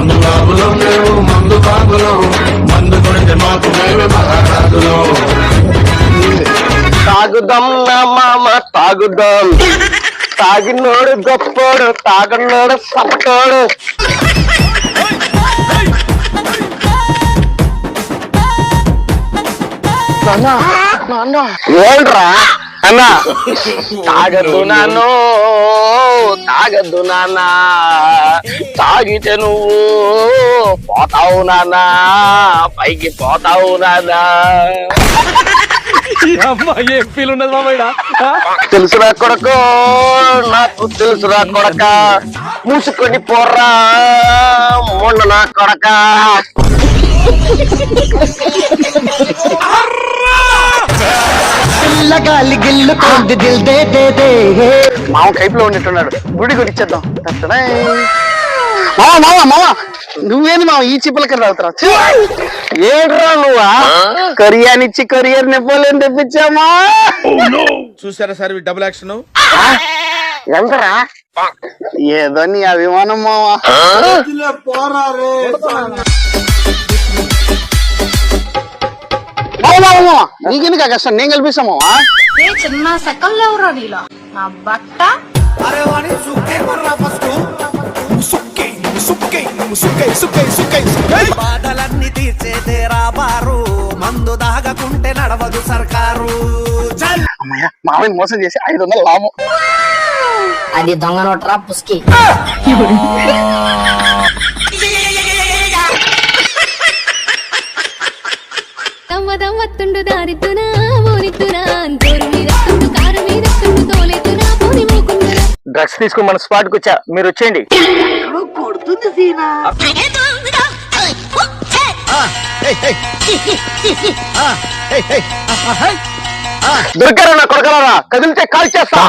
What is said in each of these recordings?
మందు బాబులో మేము మందు బాబులో, మందు కొడితే మాకు మేమే మహారాజులో. తాగుదాం నా మామ తాగుదాం, తాగినోడు గొప్పోడు, తాగనోడు సత్తోడు. ఏంట్రా అన్నా? తాగద్దు నాన్నో తాగద్దు నాన్న, తాగితే నువ్వు పోతావు నాన్న, పైకి పోతావు నాన్న. ఏం ఫీల్ ఉన్నది మామయ్య? తెలుసురా కొడక, నాకు తెలుసురా కొడక, మూసుకొని పోర్రా మొన్న నా కొడక. పిల్లగాలి గిల్లుతోంది దిల్ దే దే దే. మామ కైపులో ఉన్నట్టున్నాడు, గుడి గుడి ఇచ్చేద్దాం. మామ మామ మామ నువ్వేంది మామ ఈ చిప్పలకి తాగుతారా? ఏంట్రా నువ్వా? కొరియానిచ్చి కొరియర్ నెపోలియన్ తెప్పించామా? చూసారా సార్ డబుల్ యాక్షన్? ఎంతరా? ఏదో నీ అభిమానం మావా. నీకెందుకు కష్టం, నేను కల్పిస్తాము. చిన్న సెకండ్ లేవురా నీలో నా బట్ట. బాధలన్నీ తీర్చేదేరా బారు, మందు దాగకుంటే నడవదు సర్కారు. అమ్మయ్య మామని మోసం చేసి 500 లాభం. అది దొంగ నోట్రా పుస్కి. దమ్మదమ్మత్తుండు దారితునా ఓనితునా అంతోరు మీదత్తుండు కారు మీదత్తుండు తోలేతునా పోని మూకుండునా. డ్రగ్స్ తీసుకుని మన స్పాట్ కు వచ్చా, మీరు వచ్చేయండి. దొరికారా నా కొడకలారా? కదిలితే కాల్ చేస్తా.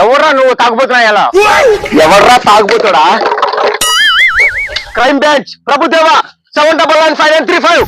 ఎవర్రా నువ్వు తాగుపోతున్నా? ఎలా ఎవర్రా తాగుపోతాడా? Crime branch Prabhudeva 7995935.